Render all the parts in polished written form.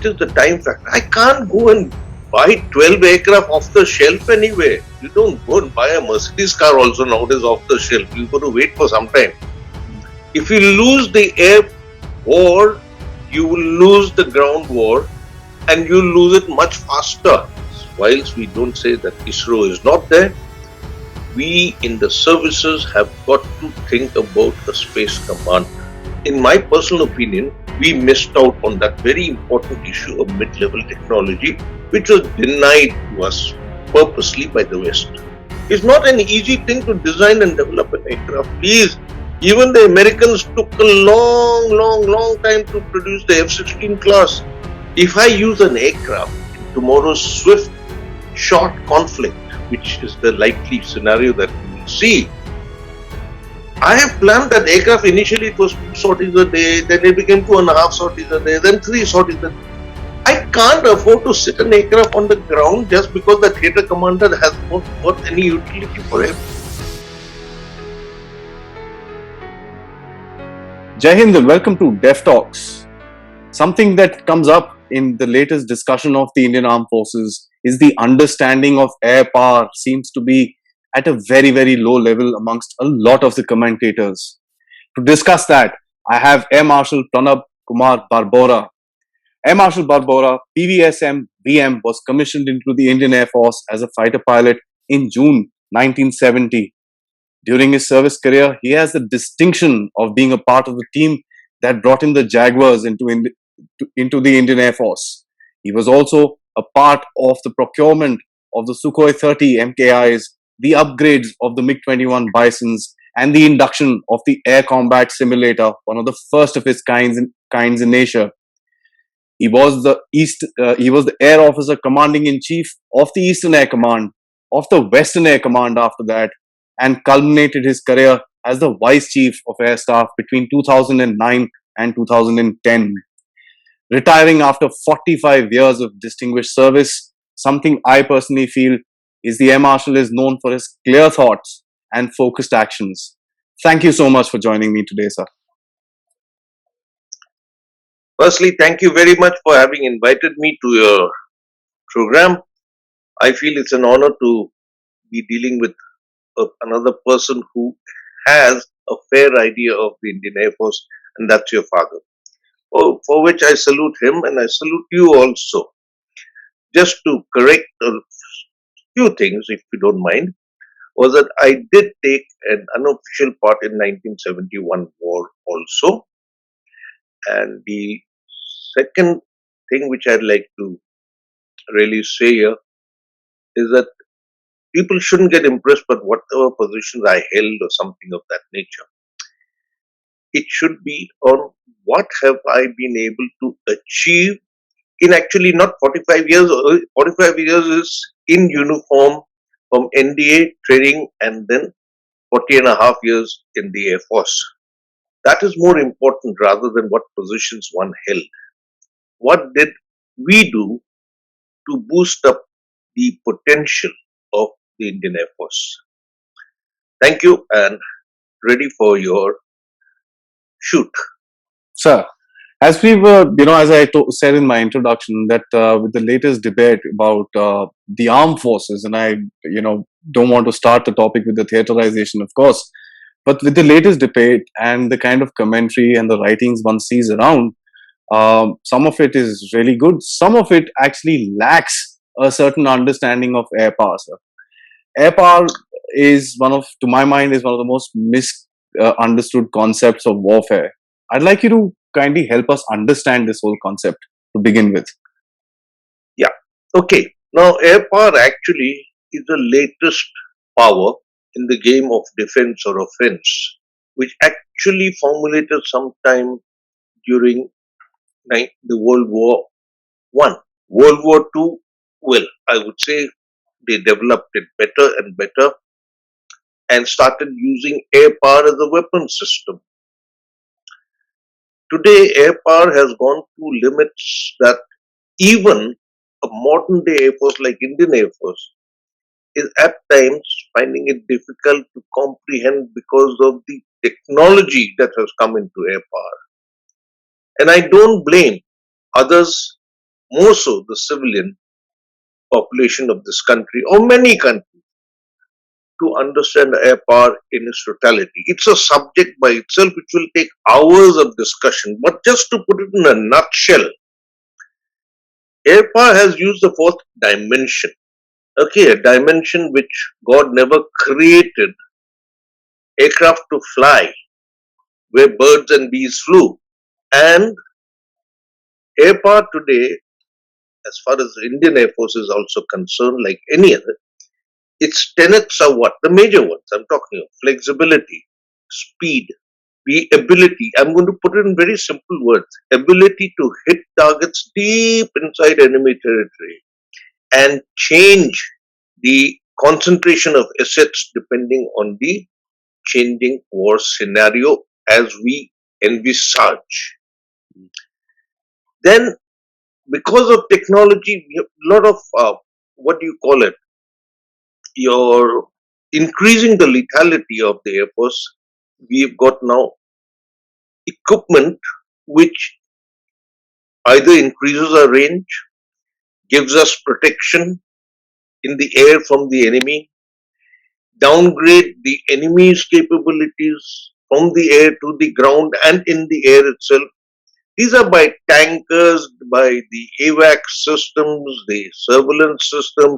it is the time factor. I can't go and buy 12 aircraft off the shelf anywhere. You don't go and buy a Mercedes car also nowadays off the shelf. You've got to wait for some time. If you lose the air war, you will lose the ground war, and you'll lose it much faster. Whilst we don't say that ISRO is not there, we in the services have got to think about a space command. In my personal opinion, we missed out on that very important issue of mid-level technology, which was denied to us purposely by the West. It's not an easy thing to design and develop an aircraft. Please, even the Americans took a long time to produce the F-16 class. If I use an aircraft in tomorrow's swift, short conflict, which is the likely scenario that we will see, I have planned that aircraft. Initially it was 2 sorties a day, then it became 2.5 sorties a day, then 3 sorties a day. I can't afford to sit an aircraft on the ground just because the theatre commander has not got any utility for him. Jai Hind and welcome to Dev Talks. Something that comes up in the latest discussion of the Indian Armed Forces is the understanding of air power seems to be at a very low level amongst a lot of the commentators. To discuss that, I have Air Marshal Pranab Kumar Barbora. Air Marshal Barbora, PVSM VM, was commissioned into the Indian Air Force as a fighter pilot in June 1970. During his service career, he has the distinction of being a part of the team that brought in the Jaguars into the Indian Air Force. He was also a part of the procurement of the Sukhoi 30 MKIs, the upgrades of the MiG-21 Bisons, and the induction of the Air Combat Simulator, one of the first of its kinds in Asia. He was the Air Officer Commanding-in-Chief of the Eastern Air Command, of the Western Air Command after that, and culminated his career as the Vice Chief of Air Staff between 2009 and 2010. Retiring after 45 years of distinguished service, something I personally feel is the Air Marshal is known for his clear thoughts and focused actions. Thank you so much for joining me today, sir. Firstly, thank you very much for having invited me to your program. I feel it's an honor to be dealing with another person who has a fair idea of the Indian Air Force, and that's your father. For which I salute him and I salute you also. Just to correct a few things, if you don't mind, was that I did take an unofficial part in 1971 war also. And the second thing which I'd like to really say here is that people shouldn't get impressed by whatever positions I held or something of that nature. It should be on what have I been able to achieve in actually not 45 years. 45 years is in uniform from NDA training and then 40.5 years in the Air Force. That is more important rather than what positions one held. What did we do to boost up the potential of the Indian Air Force? Thank you and ready for your shoot. Sir, as we were, as I said in my introduction, that with the latest debate about the armed forces, and I, don't want to start the topic with the theaterization, of course, but with the latest debate and the kind of commentary and the writings one sees around, some of it is really good. Some of it actually lacks a certain understanding of air power, sir. Air power is to my mind, is one of the most misunderstood concepts of warfare. I'd like you to kindly help us understand this whole concept to begin with. Yeah. Okay. Now, air power actually is the latest power in the game of defense or offense, which actually formulated sometime during the World War I. World War II, well, I would say they developed it better and better and started using air power as a weapon system. Today, air power has gone to limits that even a modern day Air Force like Indian Air Force is at times finding it difficult to comprehend because of the technology that has come into air power. And I don't blame others more so the civilian population of this country or many countries to understand air power in its totality. It's a subject by itself which will take hours of discussion. But just to put it in a nutshell, air power has used the fourth dimension. Okay, a dimension which God never created aircraft to fly, where birds and bees flew. And air power today, as far as the Indian Air Force is also concerned, like any other, its tenets are what? The major ones I'm talking of: flexibility, speed, the ability, I'm going to put it in very simple words, ability to hit targets deep inside enemy territory and change the concentration of assets depending on the changing war scenario as we envisage. Then, because of technology, we have a lot of what do you call it? You're increasing the lethality of the Air Force. We've got now equipment which either increases our range, gives us protection in the air from the enemy, downgrade the enemy's capabilities from the air to the ground and in the air itself. These are by tankers, by the AVAC systems, the surveillance system,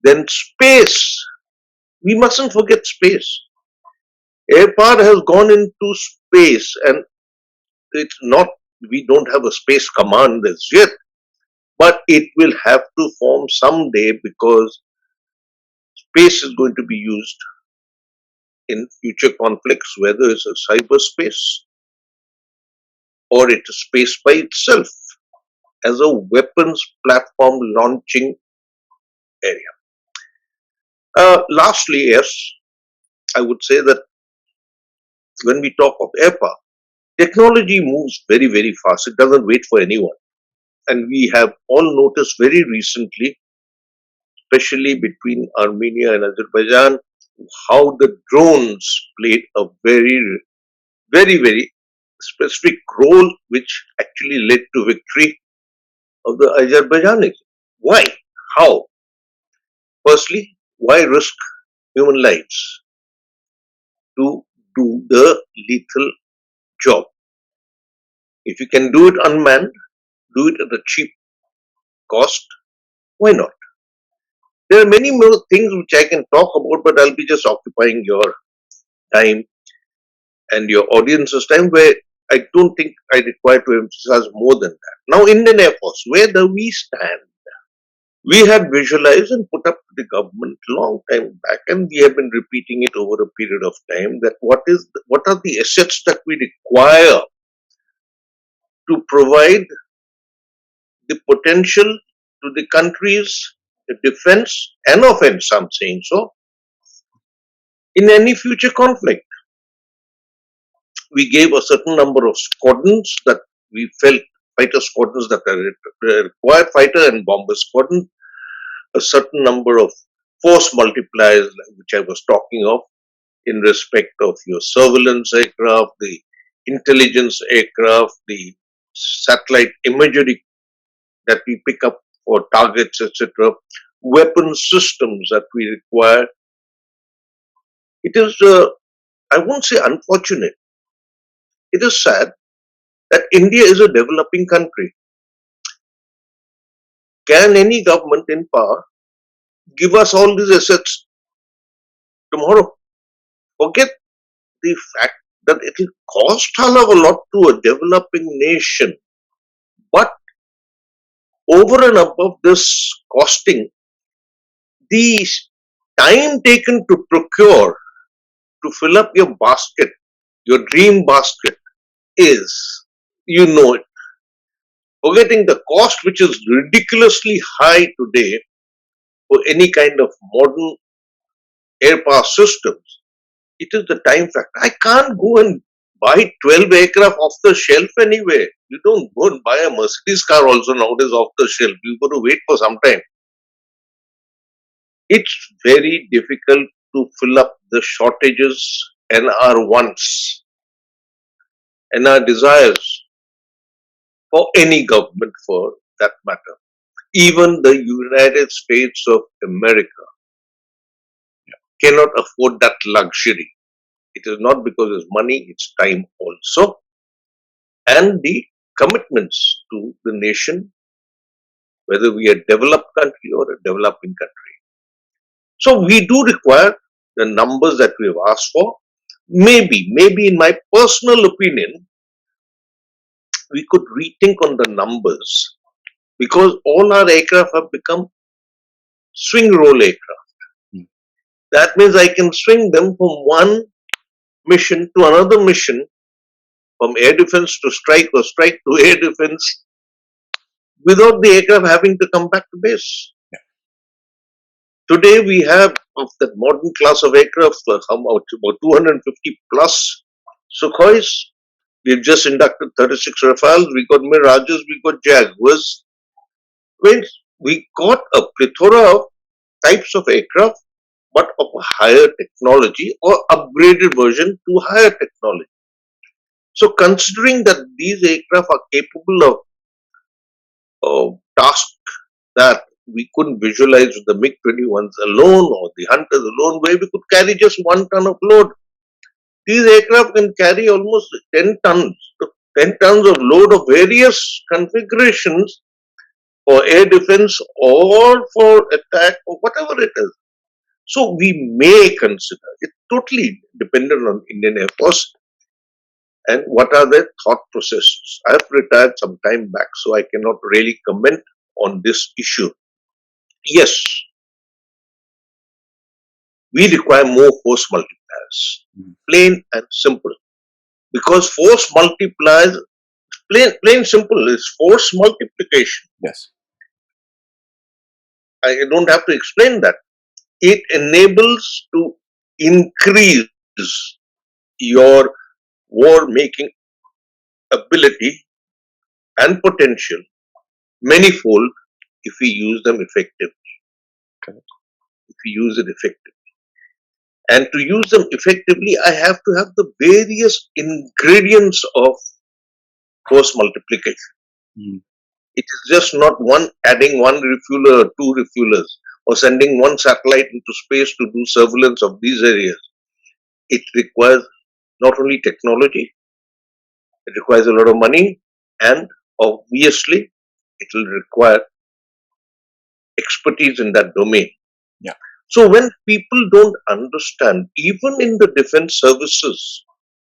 then space. We mustn't forget space. Air power has gone into space, and it's not, we don't have a space command as yet, but it will have to form someday because space is going to be used in future conflicts, whether it's a cyberspace or it is space by itself as a weapons platform launching area. Lastly, yes, I would say that when we talk of air power, technology moves very, very fast. It doesn't wait for anyone. And we have all noticed very recently, especially between Armenia and Azerbaijan, how the drones played a very, very, very specific role which actually led to victory of the Azerbaijanis. Why? How? Firstly, why risk human lives to do the lethal job? If you can do it unmanned, do it at a cheap cost, why not? There are many more things which I can talk about, but I'll be just occupying your time and your audience's time where I don't think I require to emphasize more than that. Now, Indian Air Force, where do we stand? We had visualized and put up to the government long time back, and we have been repeating it over a period of time that what are the assets that we require to provide the potential to the country's defense and offense, I'm saying so, in any future conflict. We gave a certain number of squadrons that we felt, fighter squadrons that are required, fighter and bomber squadron, a certain number of force multipliers, which I was talking of, in respect of your surveillance aircraft, the intelligence aircraft, the satellite imagery that we pick up for targets, etc., weapon systems that we require. It is, I won't say unfortunate, it is sad that India is a developing country. Can any government in power give us all these assets tomorrow? Forget the fact that it will cost a lot to a developing nation. But over and above this costing, the time taken to procure, to fill up your basket, your dream basket, is, you know it. Forgetting the cost, which is ridiculously high today for any kind of modern air power systems, it is the time factor. I can't go and buy 12 aircraft off the shelf anywhere. You don't go and buy a Mercedes car also nowadays off the shelf. You've got to wait for some time. It's very difficult to fill up the shortages and our wants and our desires for any government for that matter. Even the United States of America cannot afford that luxury. It is not because it's money, it's time also, and the commitments to the nation, whether we are a developed country or a developing country. So we do require the numbers that we have asked for. Maybe in my personal opinion, we could rethink on the numbers because all our aircraft have become swing roll aircraft. Mm. That means I can swing them from one mission to another mission, from air defense to strike or strike to air defense, without the aircraft having to come back to base. Today we have of the modern class of aircraft, how much, about 250 plus Sukhois. We've just inducted 36 Rafales, we got Mirages, we got Jaguars. We got a plethora of types of aircraft, but of a higher technology or upgraded version to higher technology. So considering that these aircraft are capable of tasks that we couldn't visualize with the MiG-21s alone or the Hunters alone, where we could carry just 1 ton of load. These aircraft can carry almost 10 tons, 10 tons of load of various configurations for air defense or for attack or whatever it is. So we may consider it, totally dependent on Indian Air Force and what are their thought processes. I have retired some time back, so I cannot really comment on this issue. Yes, we require more force multipliers, plain and simple. Because force multipliers, plain simple, is force multiplication. Yes. I don't have to explain that. It enables to increase your war making ability and potential manifold if we use them effectively. Correct. If we use it effectively. And to use them effectively, I have to have the various ingredients of force multiplication. Mm. It is just not one adding one refueler or two refuelers or sending one satellite into space to do surveillance of these areas. It requires not only technology, it requires a lot of money, and obviously it will require expertise in that domain. Yeah. So when people don't understand, even in the defense services,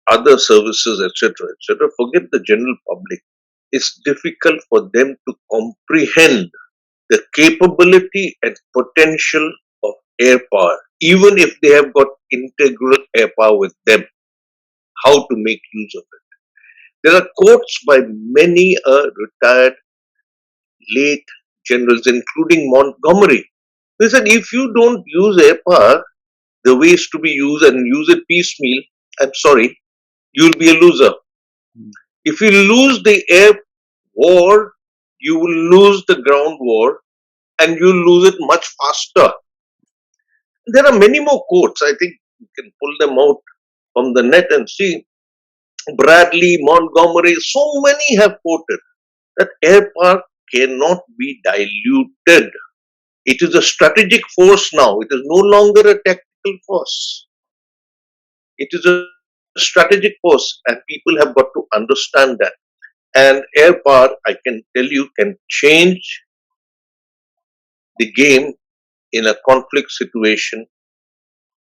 other services, etc., forget the general public. It's difficult for them to comprehend the capability and potential of air power, even if they have got integral air power with them, how to make use of it. There are quotes by many retired late generals, including Montgomery. They said, if you don't use air power the way it's to be used and use it piecemeal, I'm sorry, you'll be a loser. If you lose the air war, you will lose the ground war and you'll lose it much faster. There are many more quotes. I think you can pull them out from the net and see. Bradley, Montgomery, so many have quoted that air power cannot be diluted. It is a strategic force now. It is no longer a tactical force. It is a strategic force, and people have got to understand that. And air power, I can tell you, can change the game in a conflict situation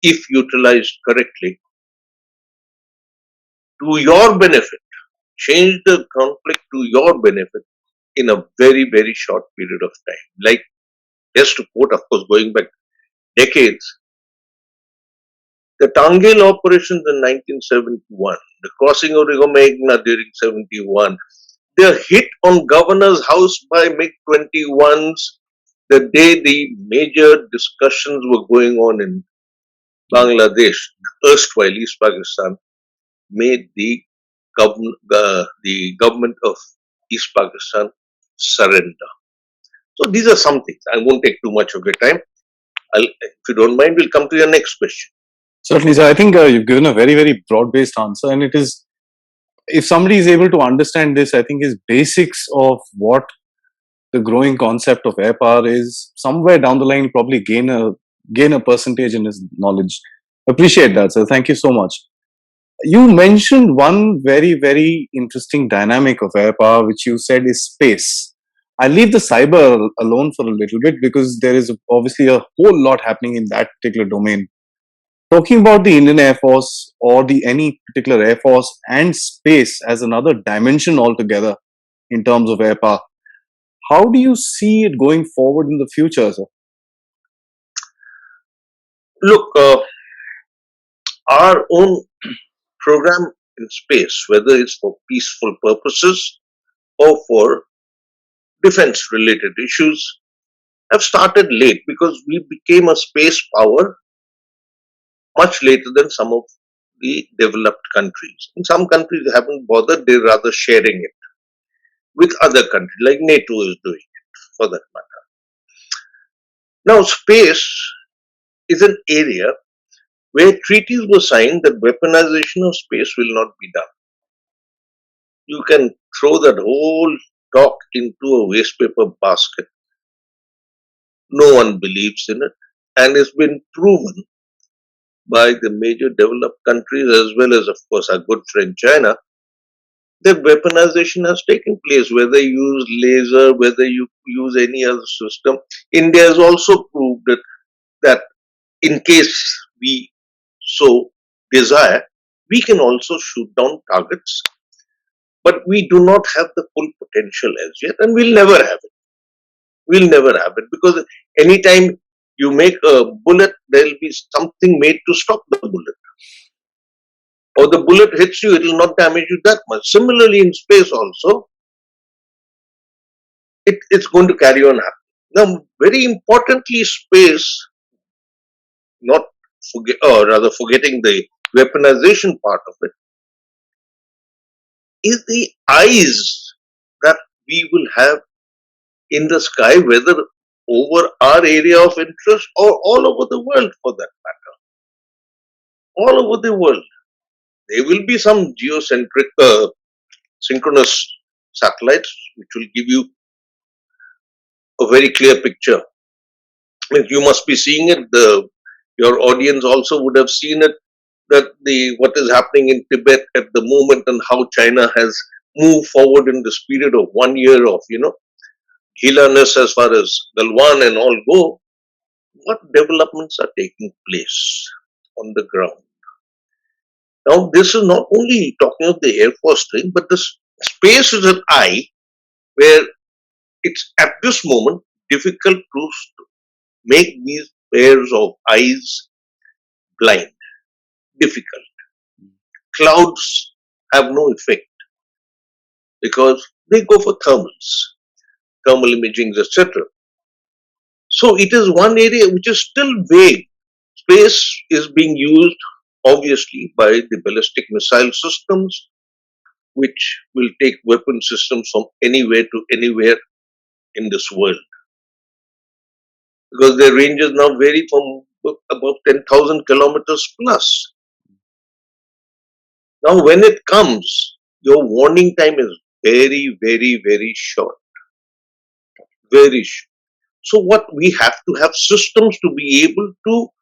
if utilized correctly to your benefit. Change the conflict to your benefit in a very, very short period of time. Like, just to quote, of course, going back decades, the Tangel operations in 1971, the crossing of Rio Magna during 71, the hit on Governor's House by MiG-21s, the day the major discussions were going on in Bangladesh, erstwhile East Pakistan, made the government of East Pakistan surrender. So these are some things. I won't take too much of your time. If you don't mind, we'll come to your next question. Certainly, sir. I think you've given a very, very broad-based answer, and it is, if somebody is able to understand this, I think is basics of what the growing concept of air power is somewhere down the line probably gain a percentage in his knowledge. Appreciate that, sir. Thank you so much. You mentioned one very interesting dynamic of air power, which you said is space. I leave the cyber alone for a little bit because there is obviously a whole lot happening in that particular domain. Talking about the Indian Air Force or the any particular Air Force and space as another dimension altogether in terms of air power, how do you see it going forward in the future, sir? Look, our own program in space, whether it's for peaceful purposes or for defense related issues, have started late because we became a space power much later than some of the developed countries. And some countries haven't bothered, they're rather sharing it with other countries, like NATO is doing it for that matter. Now, space is an area where treaties were signed that weaponization of space will not be done. You can throw that whole talk into a waste paper basket. No one believes in it, and it's been proven by the major developed countries as well as, of course, our good friend China that weaponization has taken place, whether you use laser, whether you use any other system. India has also proved it that in case we so desire, we can also shoot down targets, but we do not have the full potential as yet, and we'll never have it. We'll never have it because anytime you make a bullet, there'll be something made to stop the bullet. Or the bullet hits you, it will not damage you that much. Similarly, in space also, it's going to carry on happening. Now, very importantly, space, not forget, or rather forgetting the weaponization part of it, is the eyes that we will have in the sky, whether over our area of interest or all over the world for that matter. All over the world. There will be some geocentric synchronous satellites which will give you a very clear picture. You must be seeing it. Your audience also would have seen it, that the what is happening in Tibet at the moment and how China has moved forward in this period of 1 year of healerness as far as Galwan and all go. What developments are taking place on the ground? Now, this is not only talking of the Air Force thing, but the space is an eye where it's at this moment difficult to make these pairs of eyes blind. Difficult. Clouds have no effect because they go for thermal imaging, etc. So it is one area which is still vague. Space is being used obviously by the ballistic missile systems, which will take weapon systems from anywhere to anywhere in this world. Because their ranges now vary from above 10,000 kilometers plus. Now, when it comes, your warning time is very short. Very short. So, what we have to have systems to be able to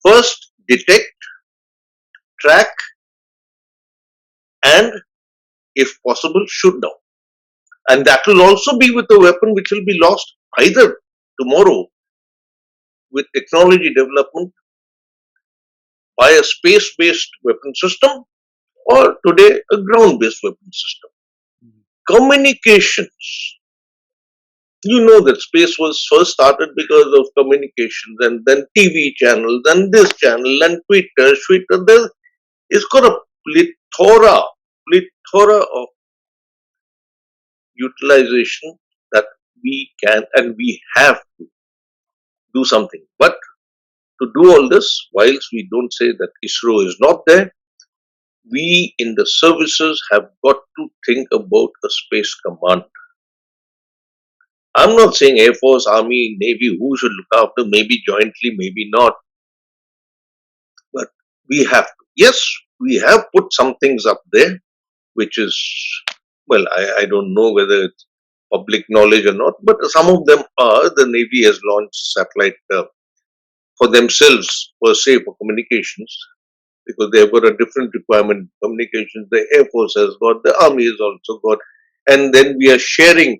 first detect, track, and if possible, shoot down. And that will also be with a weapon which will be lost either tomorrow with technology development by a space based weapon system or today a ground based weapon system. Communications. You know that space was first started because of communications and then TV channels and this channel and Twitter. It's got a plethora of utilization that we can and we have to do something. But to do all this, whilst we don't say that ISRO is not there, we in the services have got to think about a space command. I'm not saying Air Force, Army, Navy, who should look after, maybe jointly, maybe not. But we have to. Yes, we have put some things up there, which is, well, I don't know whether it's public knowledge or not, but some of them are. The Navy has launched satellite for themselves per se for communications because they've got a different requirement in communications. The Air Force has got, the Army has also got, and then we are sharing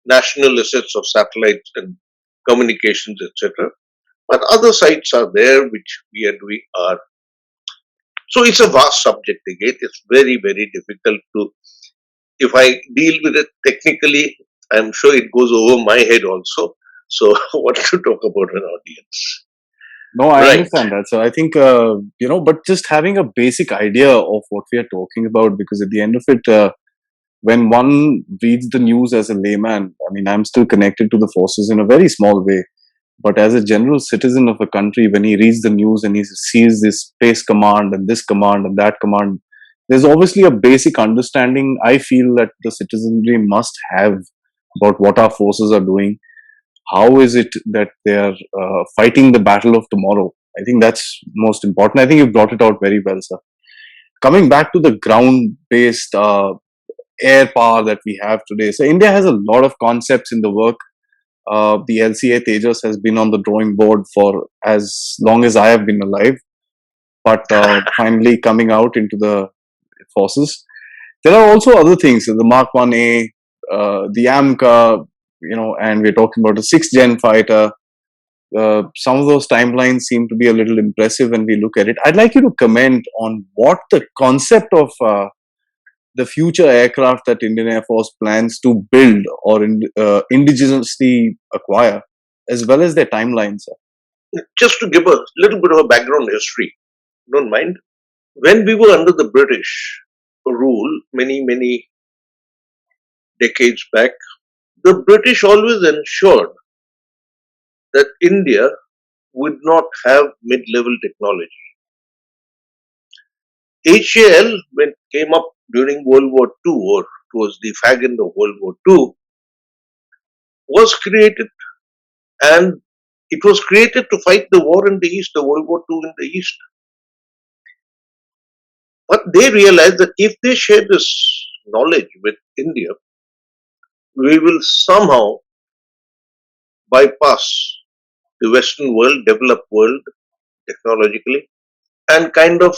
national assets of satellites and communications, etc. But other sites are there which we are doing our. So it's a vast subject again. It's very, very difficult to, if I deal with it technically, I'm sure it goes over my head also. So what to talk about an audience? No, I Right. understand that. So I think, but just having a basic idea of what we are talking about, because at the end of it, when one reads the news as a layman, I mean, I'm still connected to the forces in a very small way. But as a general citizen of a country, when he reads the news and he sees this space command and this command and that command, there's obviously a basic understanding I feel that the citizenry must have about what our forces are doing. How is it that they are fighting the battle of tomorrow? I think that's most important. I think you brought it out very well, sir. Coming back to the ground based air power that we have today. So, India has a lot of concepts in the work. The LCA Tejas has been on the drawing board for as long as I have been alive, but finally coming out into the forces. There are also other things, the Mark 1A, the AMCA, and we're talking about a 6th gen fighter. Some of those timelines seem to be a little impressive when we look at it. I'd like you to comment on what the concept of the future aircraft that Indian Air Force plans to build or indigenously acquire, as well as their timelines. Just to give a little bit of a background history, don't mind. When we were under the British rule many, many decades back, the British always ensured that India would not have mid-level technology. HAL, when it came up during World War II or towards the fag end of World War II, was created, and it was created to fight the war in the East, the World War II in the East. But they realized that if they share this knowledge with India, we will somehow bypass the Western world, developed world technologically, and kind of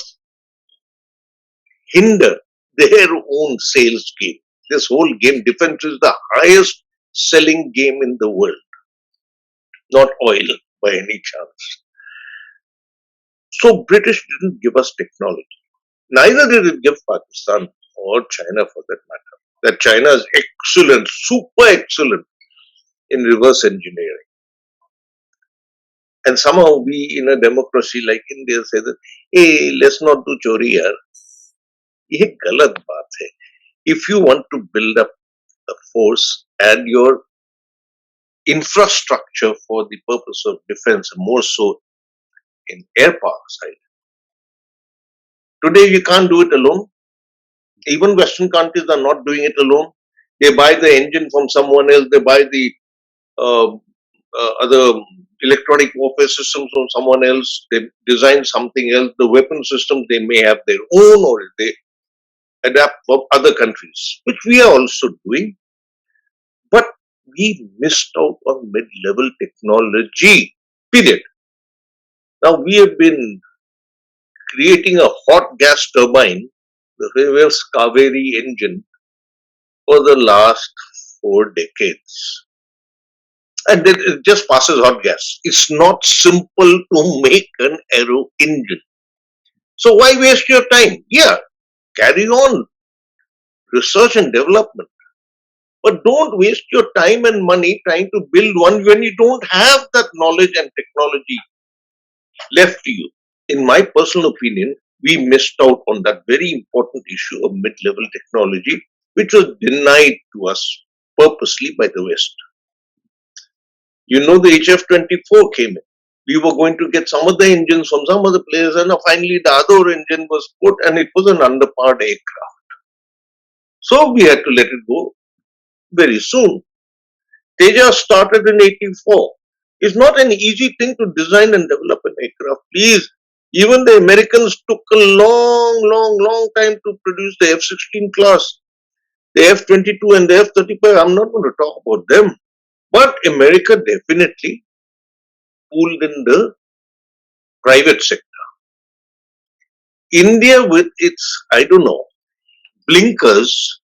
hinder their own sales game. This whole game, defense is the highest selling game in the world, not oil by any chance. So British didn't give us technology. Neither did it give Pakistan or China for that matter. That China is excellent, super excellent in reverse engineering. And somehow we in a democracy like India say that, hey, let's not do chori yaar. ये गलत बात है. If you want to build up a force and your infrastructure for the purpose of defense, more so in air power side, today you can't do it alone. Even Western countries are not doing it alone. They buy the engine from someone else. They buy the uh, other electronic warfare systems from someone else. They design something else. The weapon systems they may have their own, or they adapt from other countries, which we are also doing. But we missed out on mid-level technology. Period. Now we have been creating a hot gas turbine, the reverse Kaveri engine, for the last 4 decades. And then it just passes hot gas. It's not simple to make an aero engine. So why waste your time? Yeah, carry on research and development. But don't waste your time and money trying to build one when you don't have that knowledge and technology left to you. In my personal opinion, we missed out on that very important issue of mid-level technology, which was denied to us purposely by the West. You know, the HF-24 came in. We were going to get some of the engines from some other place, and finally the other engine was put, and it was an underpowered aircraft. So we had to let it go very soon. Tejas started in 84. It's not an easy thing to design and develop an aircraft. Please, even the Americans took a long, long, long time to produce the F-16 class. The F-22 and the F-35, I'm not going to talk about them. But America definitely pulled in the private sector. India, with its, I don't know, blinkers,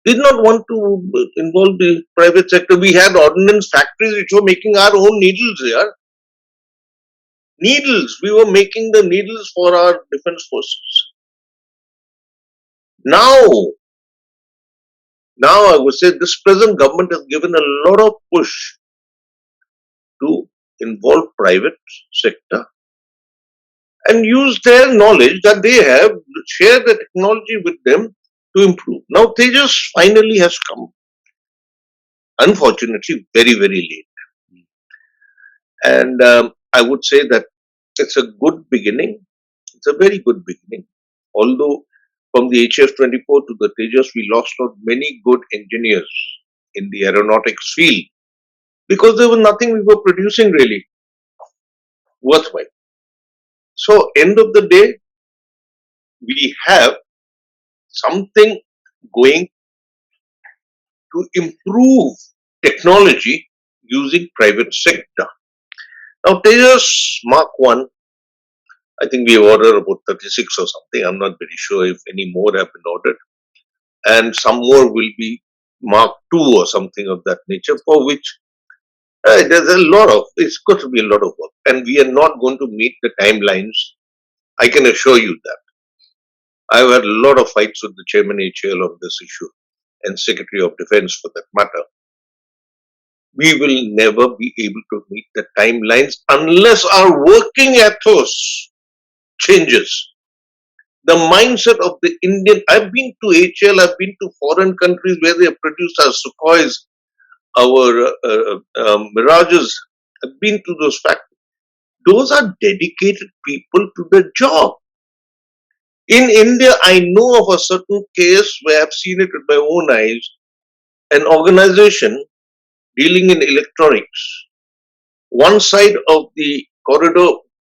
did not want to involve the private sector. We had ordnance factories which were making our own needles here. Needles. We were making the needles for our defense forces. Now, now I would say this present government has given a lot of push to involve private sector and use their knowledge that they have, share the technology with them to improve. Now Tejas finally has come, unfortunately very, very late. And I would say that it's a good beginning. It's a very good beginning. Although from the HF-24 to the Tejas, we lost out many good engineers in the aeronautics field because there was nothing we were producing really worthwhile. So end of the day, we have something going to improve technology using private sector. Now Tejas Mark 1, I think we have ordered about 36 or something. I'm not very sure if any more have been ordered. And some more will be Mark 2 or something of that nature, for which there's a lot of, it's got to be a lot of work. And we are not going to meet the timelines. I can assure you that. I've had a lot of fights with the chairman HAL on this issue and Secretary of Defense for that matter. We will never be able to meet the timelines unless our working ethos changes. The mindset of the Indian, I've been to HL, I've been to foreign countries where they have produced our Sukhois, our Mirages. I've been to those factories. Those are dedicated people to the job. In India, I know of a certain case where I've seen it with my own eyes. An organization dealing in electronics. One side of the corridor,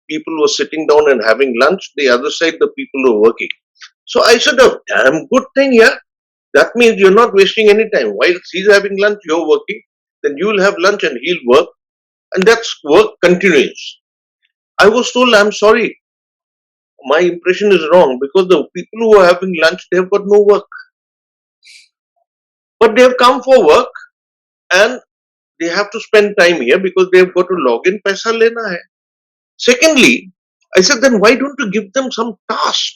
people were sitting down and having lunch. The other side, the people were working. So I said, a damn good thing, yeah. That means you're not wasting any time. While he's having lunch, you're working. Then you'll have lunch and he'll work. And that's work continues. I was told, I'm sorry, my impression is wrong because the people who are having lunch, they've got no work. But they've come for work and they have to spend time here because they've got to log in, paisa lena hai. Secondly, I said, then why don't you give them some task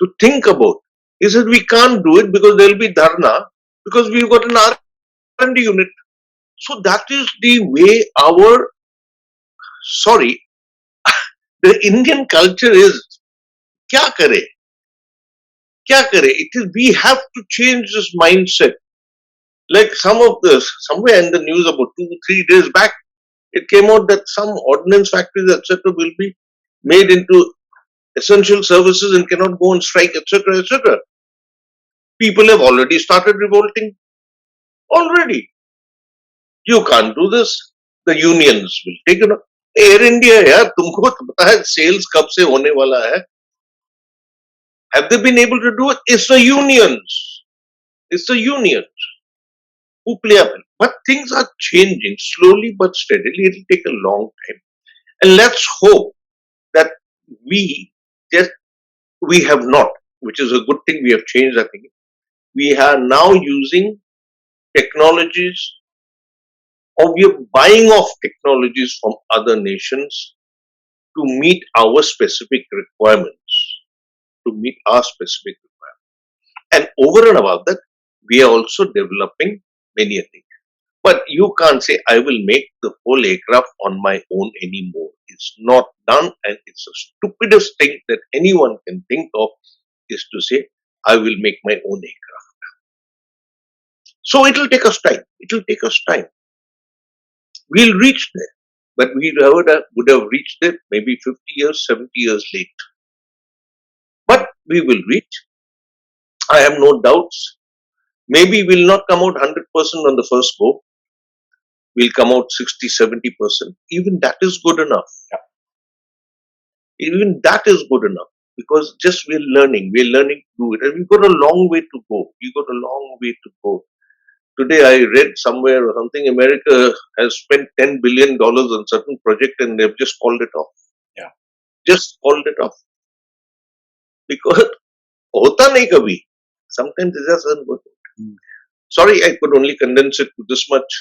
to think about? He said, we can't do it because there will be dharna because we've got an R&D unit. So that is the way our, sorry, the Indian culture is. Kya kare? Kya kare? It is, we have to change this mindset. Like somewhere in the news about 2-3 days back, it came out that some ordnance factories, etc., will be made into essential services and cannot go on strike, etc., etc. People have already started revolting. Already. You can't do this. The unions will take it. Air India, यार तुमको तो पता है sales कब से होने वाला है? Have they been able to do it? It's the unions. It's the unions who play up. But things are changing slowly but steadily. It'll take a long time. And let's hope that we just, we have not, which is a good thing, we have changed our thinking. We are now using technologies, or we are buying off technologies from other nations to meet our specific requirements, to meet our specific requirements. And over and above that, we are also developing many things. But you can't say, I will make the whole aircraft on my own anymore. It's not done, and it's the stupidest thing that anyone can think of is to say, I will make my own aircraft. So it will take us time. It will take us time. We'll reach there. But we would have reached there maybe 50 years, 70 years late. But we will reach. I have no doubts. Maybe we'll not come out 100% on the first go. We'll come out 60-70%. Even that is good enough. Even that is good enough. because just we're learning to do it, and we've got a long way to go. We've got a long way to go. Today, I read somewhere or something. America has spent $10 billion on certain project, and they've just called it off. Yeah. Just called it off because होता नहीं कभी. Sometimes it doesn't work. Mm. Sorry, I could only condense it to this much.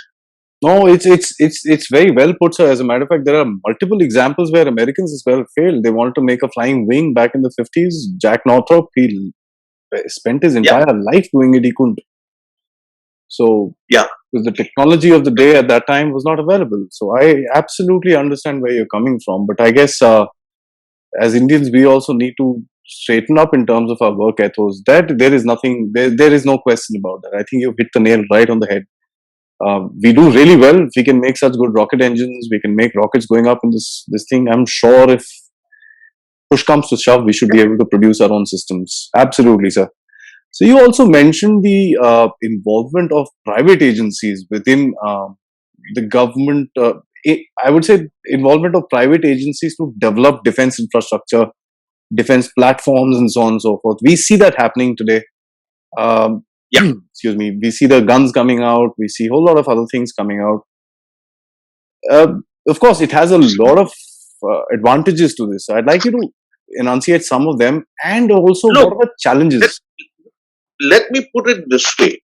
No, it's very well put, sir. As a matter of fact, there are multiple examples where Americans as well failed. They wanted to make a flying wing back in the 50s. Jack Northrop, he spent his Yeah, entire life doing it. He couldn't. So, yeah. because the technology of the day at that time was not available. So, I absolutely understand where you're coming from. But I guess as Indians, we also need to straighten up in terms of our work ethos. That there is nothing, there is no question about that. I think you've hit the nail right on the head. We do really well. If we can make such good rocket engines, we can make rockets going up in this thing. I'm sure if push comes to shove, we should be able to produce our own systems. Absolutely, sir. So you also mentioned the involvement of private agencies within the government. I would say involvement of private agencies to develop defense infrastructure, defense platforms, and so on and so forth. We see that happening today. Um, Yeah. excuse me. We see the guns coming out. We see a whole lot of other things coming out. Of course, it has a lot of advantages to this. I'd like you to enunciate some of them, and also what Look, are the let, challenges? let me put it this way.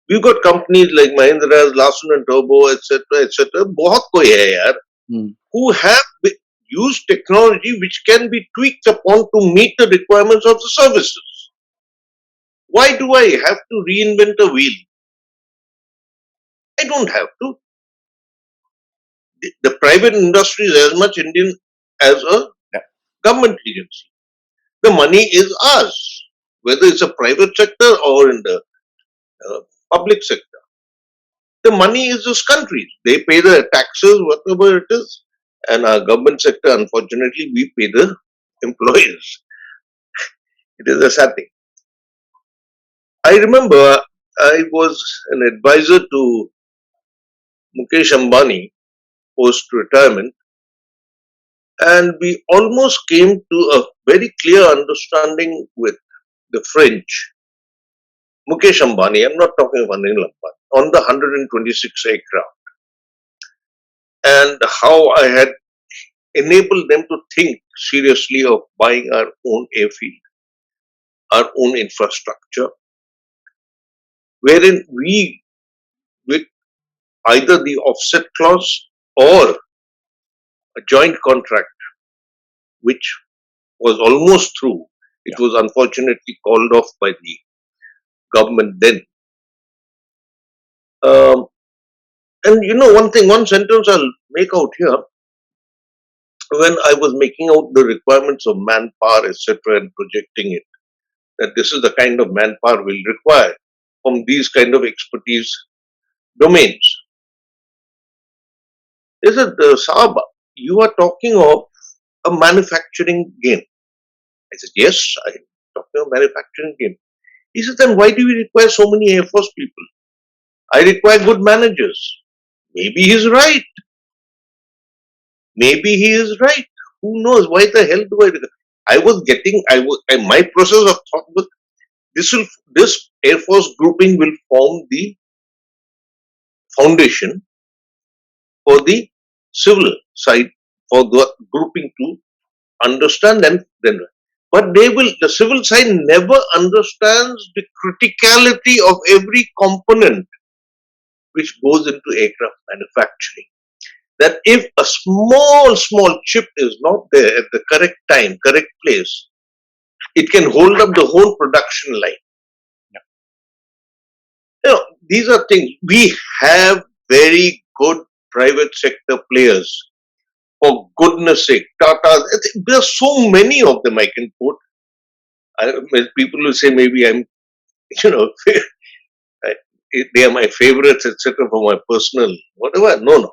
We've got companies like Mahindra's, Larsen and Turbo, etc., etc. बहुत कोई है यार, Hmm. who have used technology which can be tweaked upon to meet the requirements of the services. Why do I have to reinvent a wheel? I don't have to. The private industry is as much Indian as a Yeah. government agency. The money is ours, whether it's a private sector or in the public sector. The money is this country's. They pay the taxes, whatever it is, and our government sector, unfortunately, we pay the employees. It is a sad thing. I remember I was an advisor to Mukesh Ambani post retirement, and we almost came to a very clear understanding with the French. Mukesh Ambani, I'm not talking of Anil Ambani, on the 126 aircraft, and how I had enabled them to think seriously of buying our own airfield, our own infrastructure, wherein we, with either the offset clause or a joint contract, which was almost through, it Yeah. was unfortunately called off by the government then. Um, and one thing, one sentence I'll make out here. When I was making out the requirements of manpower, etc., and projecting it, that this is the kind of manpower we'll require from these kind of expertise domains. Is it, Saab, you are talking of a manufacturing game? I said, yes, I'm talking of manufacturing game. He said, then why do we require so many Air Force people? I require good managers. Maybe he's right. Maybe he is right. Who knows? Why the hell do I was getting, my process of thought was, this Air Force grouping will form the foundation for the civil side, for the grouping to understand, and then, but the civil side never understands the criticality of every component which goes into aircraft manufacturing. That if a small chip is not there at the correct time, correct place, it can hold up the whole production line. These are things. We have very good private sector players. For goodness sake, Tata, there are so many of them I can quote. People will say maybe I'm, you know, they are my favorites, etc., for my personal whatever. No, no.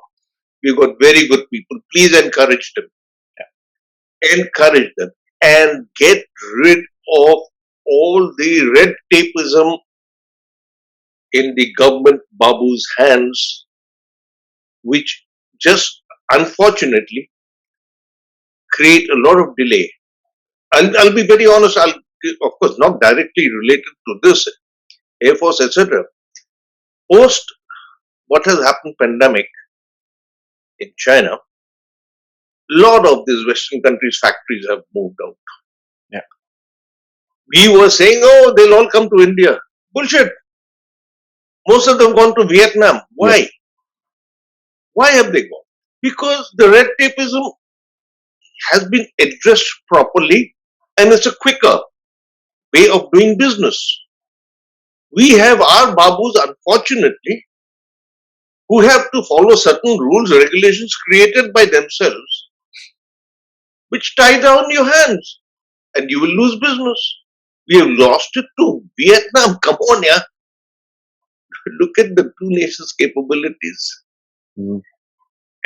We've got very good people. Please encourage them. Encourage them and get rid of all the red tapeism in the government babu's hands, which just unfortunately create a lot of delay I'll be very honest. Of course, not directly related to this, Air Force, etc. Post what has happened, pandemic in China, lot of these Western countries' factories have moved out. Yeah. We were saying, oh, they'll all come to India. Bullshit. Most of them gone to Vietnam. Why? Yes. Why have they gone? Because the red tapeism has been addressed properly and it's a quicker way of doing business. We have our babus, unfortunately, who have to follow certain rules, regulations created by themselves, which tie down your hands and you will lose business. We have lost it to Vietnam. Come on, yeah. Look at the two nations' capabilities. Mm.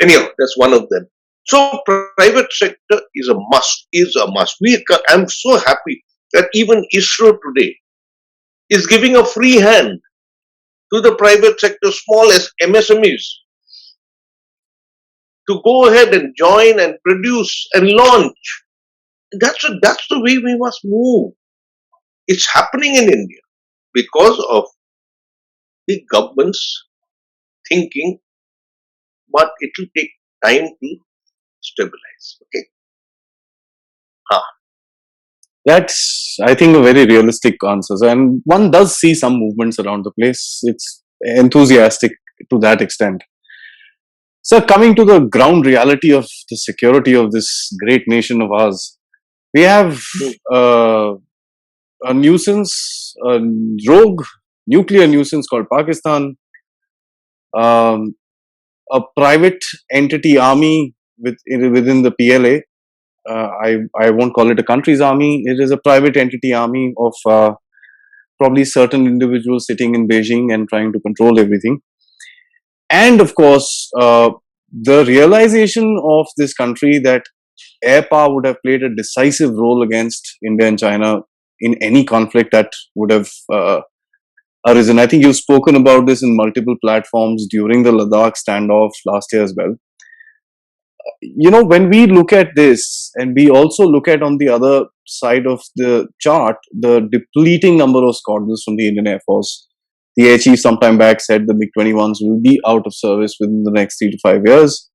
Anyhow, that's one of them. So private sector is a must. Is a must. I'm so happy that even ISRO today is giving a free hand to the private sector, small as MSMEs, to go ahead and join and produce and launch. That's the way we must move. It's happening in India because of the government's thinking, but it will take time to stabilize. Okay. Ah, That's, I think, a very realistic answer. And one does see some movements around the place. It's enthusiastic to that extent. So, coming to the ground reality of the security of this great nation of ours, we have hmm. uh, a nuisance, a rogue nuclear nuisance called Pakistan, um, a private entity army within the PLA. I won't call it a country's army. It is a private entity army of probably certain individuals sitting in Beijing and trying to control everything. And of course, the realization of this country that air power would have played a decisive role against India and China in any conflict that would have arisen. I think you've spoken about this in multiple platforms during the Ladakh standoff last year as well. You know, when we look at this and we also look at on the other side of the chart, the depleting number of squadrons from the Indian Air Force. The Air Chief sometime back said the MiG-21s will be out of service within the next 3 to 5 years.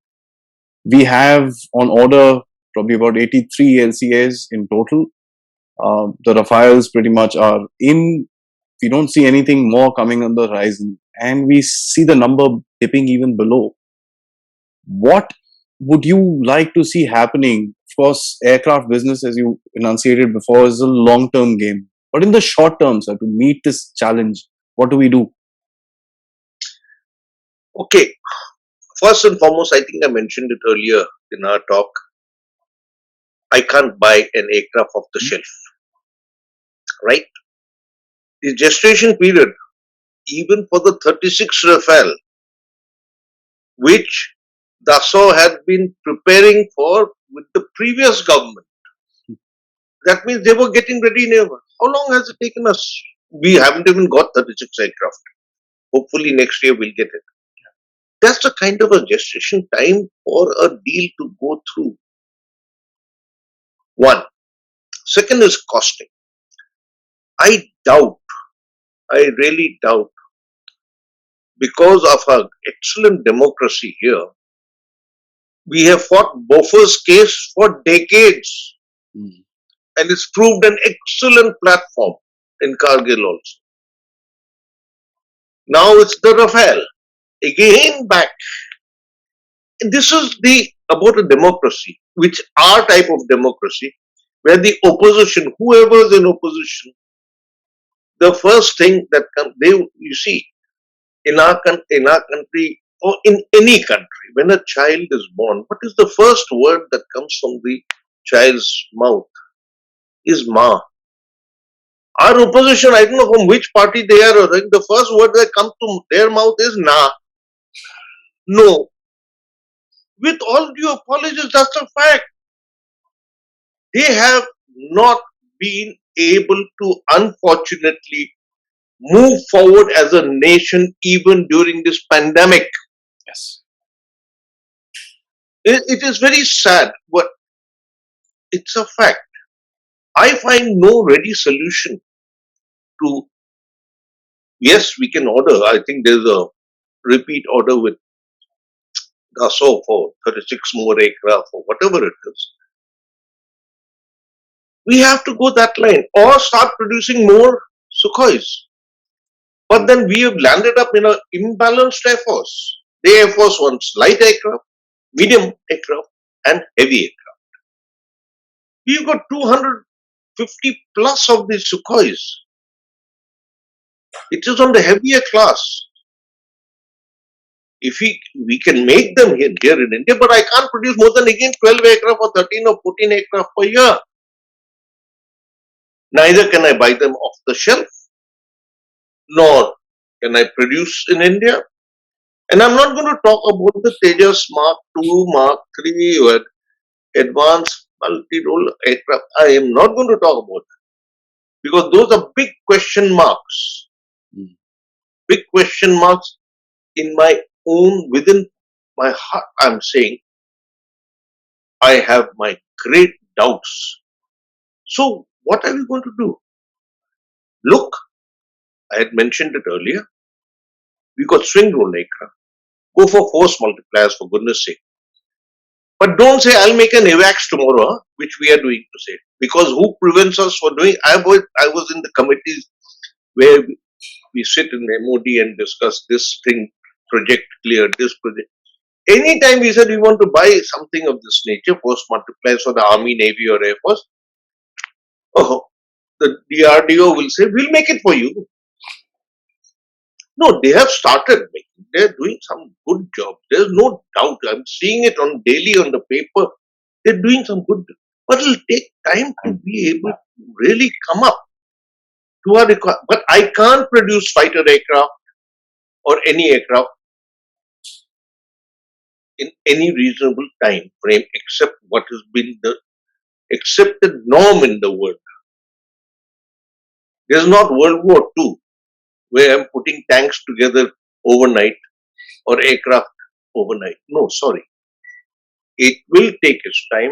We have on order probably about 83 LCAs in total. The Rafales pretty much are in. We don't see anything more coming on the horizon, and we see the number dipping even below. What would you like to see happening? Of course, aircraft business, as you enunciated before, is a long-term game. But in the short term, sir, to meet this challenge, what do we do? Okay. First and foremost, I think I mentioned it earlier in our talk. I can't buy an aircraft off the shelf, right? The gestation period, even for the 36 Rafale, which Dassault had been preparing for with the previous government, that means they were getting ready never. How long has it taken us? We haven't even got 36 aircraft. Hopefully next year we'll get it. That's the kind of a gestation time for a deal to go through. One. Second is costing. I doubt, I really doubt, because of our excellent democracy here, we have fought Bofors case for decades Mm. and it's proved an excellent platform in Kargil also. Now it's the Rafale. Again back. This is the about a democracy, which our type of democracy, where the opposition, whoever is in opposition, the first thing that comes, they you see in our country or in any country, when a child is born, what is the first word that comes from the child's mouth? Is ma. Our opposition, I don't know from which party they are, the first word that comes to their mouth is na. No. With all due apologies, that's a fact. They have not been able to, unfortunately, move forward as a nation even during this pandemic. Yes. It is very sad, but it's a fact. I find no ready solution to, yes, we can order. I think there's a repeat order with Dassault for 36 more aircraft or whatever it is. We have to go that line or start producing more Sukhois. But then we have landed up in an imbalanced Air Force. The Air Force wants light aircraft, medium aircraft, and heavy aircraft. We've got 250 plus of these Sukhois. It is on the heavier class. If we can make them here in India, but I can't produce more than again 12 aircraft or 13 or 14 aircraft per year. Neither can I buy them off the shelf, nor can I produce in India. And I'm not going to talk about the Tejas Mark II, Mark III, or advanced multi-role aircraft. I am not going to talk about that because those are big question marks. Mm. Big question marks in my own, within my heart. I'm saying I have my great doubts. So, what are we going to do? Look, I had mentioned it earlier. We got swing role aircraft. Go for force multipliers for goodness sake. But don't say I'll make an AVAX tomorrow, which we are doing to say. Because who prevents us from doing? I was in the committees where we sit in the MOD and discuss this thing, project clear, this project. Anytime we said we want to buy something of this nature, force multipliers for the Army, Navy, or Air Force, oh, the DRDO will say, we'll make it for you. No, they have started making. They're doing some good job. There's no doubt. I'm seeing it on daily on the paper. They're doing some good, but it'll take time to be able to really come up to our requirement. But I can't produce fighter aircraft or any aircraft in any reasonable time frame except what has been the accepted norm in the world. There's not World War II where I'm putting tanks together overnight or aircraft overnight. No, sorry. It will take its time.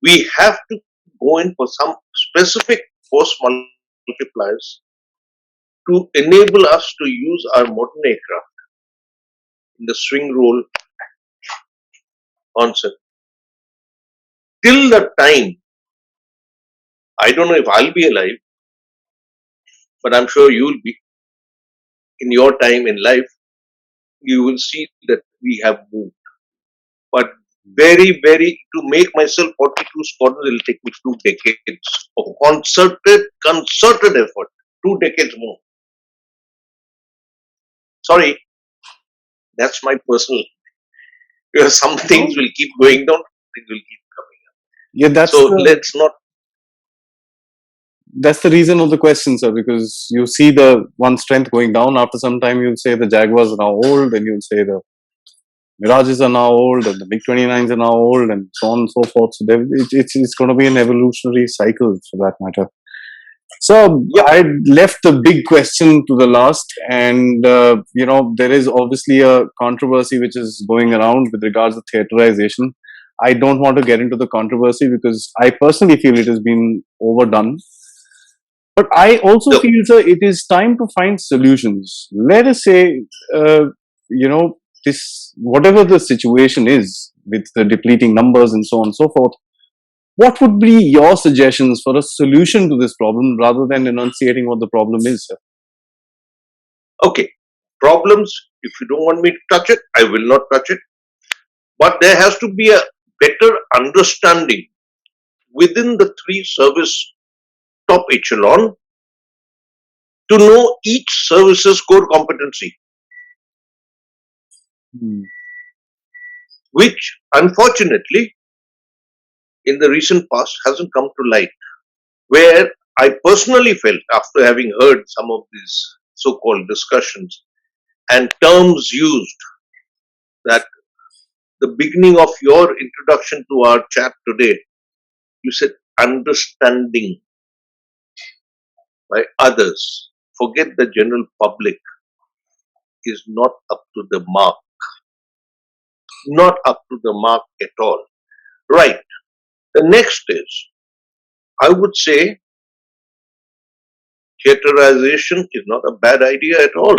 We have to go in for some specific force multipliers to enable us to use our modern aircraft in the swing role concept. Till the time, I don't know if I'll be alive, but I'm sure you'll be. In your time in life, you will see that we have moved. But to make myself 42 squadrons, it'll take me 2 decades of concerted effort. 2 decades more. Sorry, that's my personal. Because some things will keep going down, things will keep coming up. Yeah, So let's not. that's the reason of the question, sir, because you see the one strength going down. After some time, you'll say the Jaguars are now old, and you'll say the Mirages are now old, and the MiG 29s are now old, and so on and so forth. So it's going to be an evolutionary cycle for that matter. So Yep. I left the big question to the last, and there is obviously a controversy which is going around with regards to theaterization. I don't want to get into the controversy because I personally feel it has been overdone. But I also Look, feel, sir, it is time to find solutions. Let us say, this whatever the situation is with the depleting numbers and so on and so forth. What would be your suggestions for a solution to this problem rather than enunciating what the problem is, sir? okay. Problems, if you don't want me to touch it, I will not touch it. But there has to be a better understanding within the three service top echelon to know each service's core competency, Hmm. which unfortunately in the recent past hasn't come to light. Where I personally felt after having heard some of these so called discussions and terms used, that the beginning of your introduction to our chat today, you said understanding by others. Forget the general public is not up to the mark. Not up to the mark at all. Right. The next is I would say theaterization is not a bad idea at all.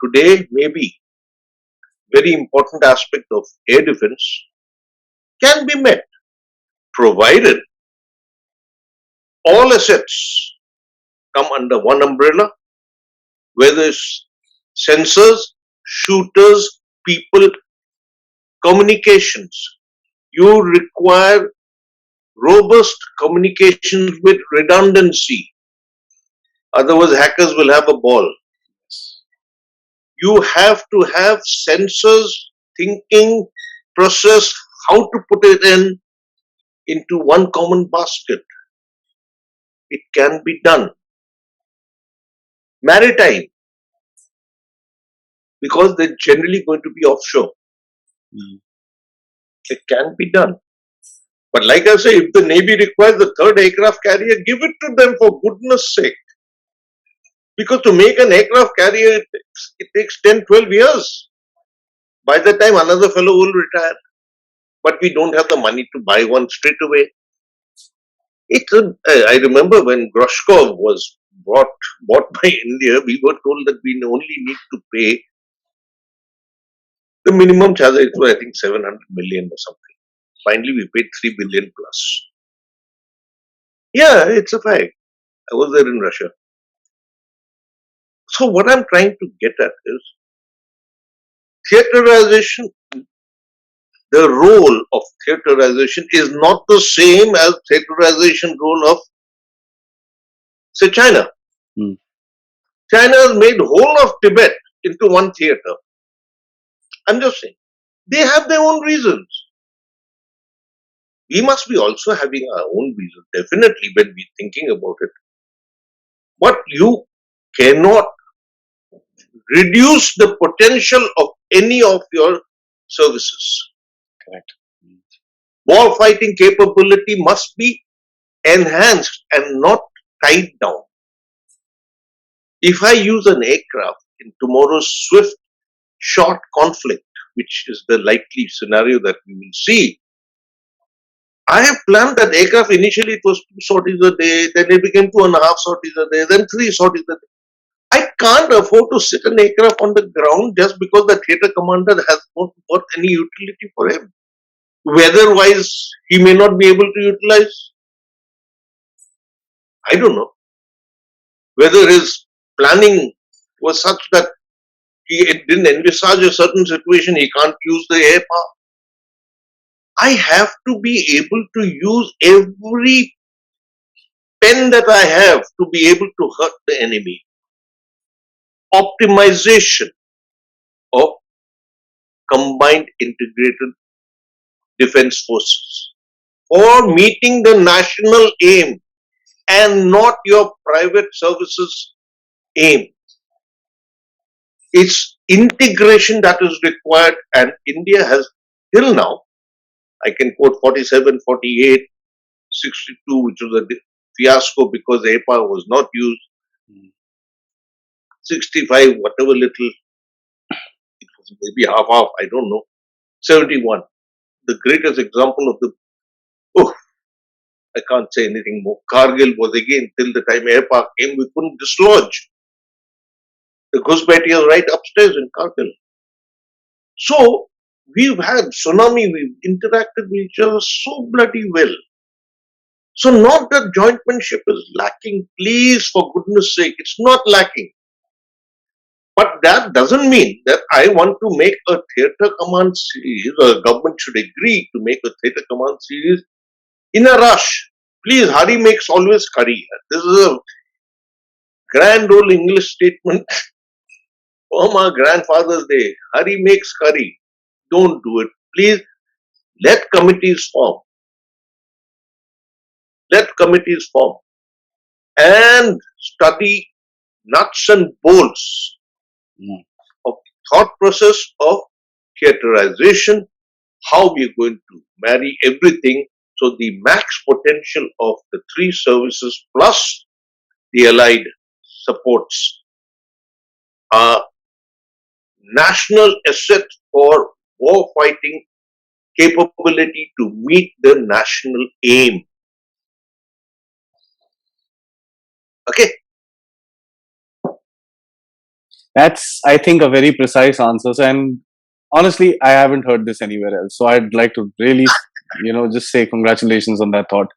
Today, maybe very important aspect of air defense can be met, provided all assets come under one umbrella, whether it's sensors, shooters, people, communications. You require robust communications with redundancy. Otherwise, hackers will have a ball. You have to have sensors, thinking, process, how to put it into one common basket. It can be done. Maritime, because they're generally going to be offshore. It can be done. But like I say, if the Navy requires the third aircraft carrier, give it to them for goodness sake. Because to make an aircraft carrier, it takes 10, 12 years. By the time another fellow will retire. But we don't have the money to buy one straight away. I remember when Grushkov was bought by India, we were told that we only need to pay the minimum charge. It was, I think, 700 million or something. Finally, we paid 3 billion plus. Yeah, it's a fact. I was there in Russia. So what I'm trying to get at is theaterization. The role of theaterization is not the same as theaterization role of, say, China. Hmm. China has made whole of Tibet into one theater. I'm just saying. They have their own reasons. We must be also having our own reasons, definitely, when we're thinking about it. But you cannot reduce the potential of any of your services. Correct. War fighting capability must be enhanced and not tied down. If I use an aircraft in tomorrow's swift, short conflict, which is the likely scenario that we will see, I have planned that aircraft. Initially, it was 2 sorties a day, then it became 2.5 sorties a day, then 3 sorties a day. I can't afford to sit an aircraft on the ground just because the theater commander has not got any utility for him. Weather-wise, he may not be able to utilize. I don't know whether his planning was such that he didn't envisage a certain situation. He can't use the air power. I have to be able to use every pen that I have to be able to hurt the enemy. Optimization of combined integrated defense forces for meeting the national aim and not your private services aim. It's integration that is required, and India has till now, I can quote 47, 48, 62, which was a fiasco because the APA was not used, 65, whatever little, it was maybe half, I don't know, 71. The greatest example of the, oh, I can't say anything more. Kargil was again, till the time APA came, we couldn't dislodge. The Ghusbaiti is right upstairs in Kargil. So, we've had tsunami, we've interacted with each other so bloody well. So, not that jointmanship is lacking, please, for goodness sake, it's not lacking. But that doesn't mean that I want to make a theatre command series, or government should agree to make a theatre command series in a rush. Please, hurry makes always curry. This is a grand old English statement from our grandfather's day. Hurry makes curry. Don't do it. Please, let committees form. Let committees form and study nuts and bolts of thought process of theaterization, how we are going to marry everything so the max potential of the three services plus the allied supports are national asset for war fighting capability to meet the national aim. Okay. That's, I think, a very precise answer. And honestly, I haven't heard this anywhere else. So I'd like to really, just say congratulations on that thought.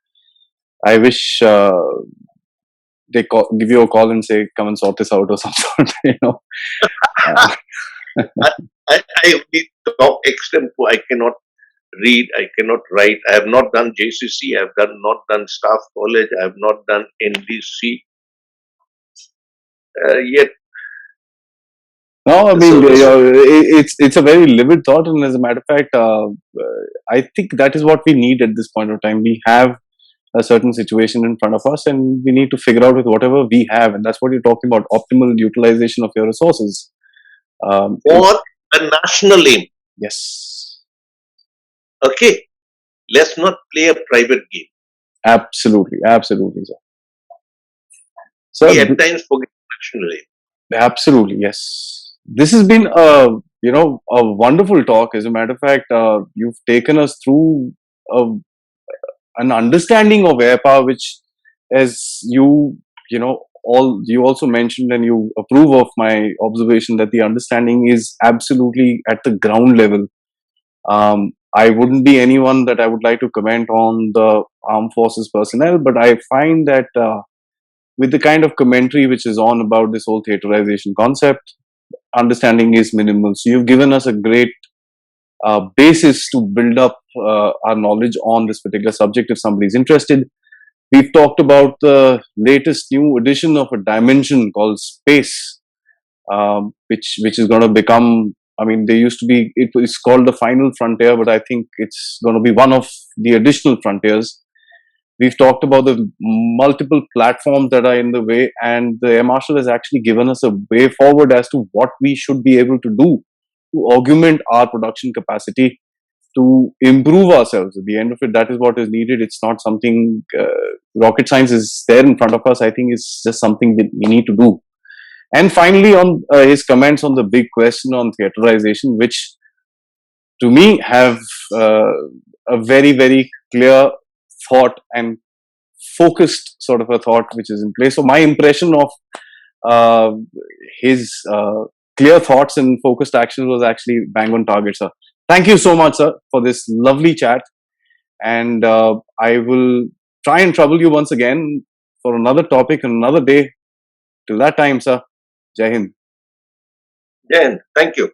I wish give you a call and say, come and sort this out or something. Uh, I, I only talk extempo. I cannot read. I cannot write. I have not done JCC. I have not done staff college. I have not done NDC. Yet no, I the mean, service. it's a very livid thought. And as a matter of fact, I think that is what we need at this point of time. We have a certain situation in front of us, and we need to figure out with whatever we have. And that's what you're talking about, optimal utilization of your resources. For a national aim. Yes, Okay. Let's not play a private game. absolutely, absolutely, sir. We Sir, at times forget national aim. absolutely, yes. This has been a wonderful talk. As a matter of fact, you've taken us through a, an understanding of air power, which, as all you also mentioned, and you approve of my observation that the understanding is absolutely at the ground level. I wouldn't be anyone that I would like to comment on the armed forces personnel, but I find that with the kind of commentary which is on about this whole theaterization concept, understanding is minimal. So you've given us a great basis to build up our knowledge on this particular subject if somebody's interested. We've talked about the latest new edition of a dimension called space, which is going to become. I mean, there used to be, it was called the final frontier, but I think it's going to be one of the additional frontiers. We've talked about the multiple platforms that are in the way, and the Air Marshal has actually given us a way forward as to what we should be able to do to augment our production capacity, to improve ourselves. At the end of it, that is what is needed. It's not something rocket science is there in front of us. I think it's just something that we need to do. And finally, on his comments on the big question on theaterization, which to me have a very, very clear thought and focused sort of a thought which is in place. So my impression of uh, his clear thoughts and focused actions was actually bang on target, sir. Thank you so much, sir, for this lovely chat. And I will try and trouble you once again for another topic and another day. Till that time, sir, Jai Hind. Then, thank you.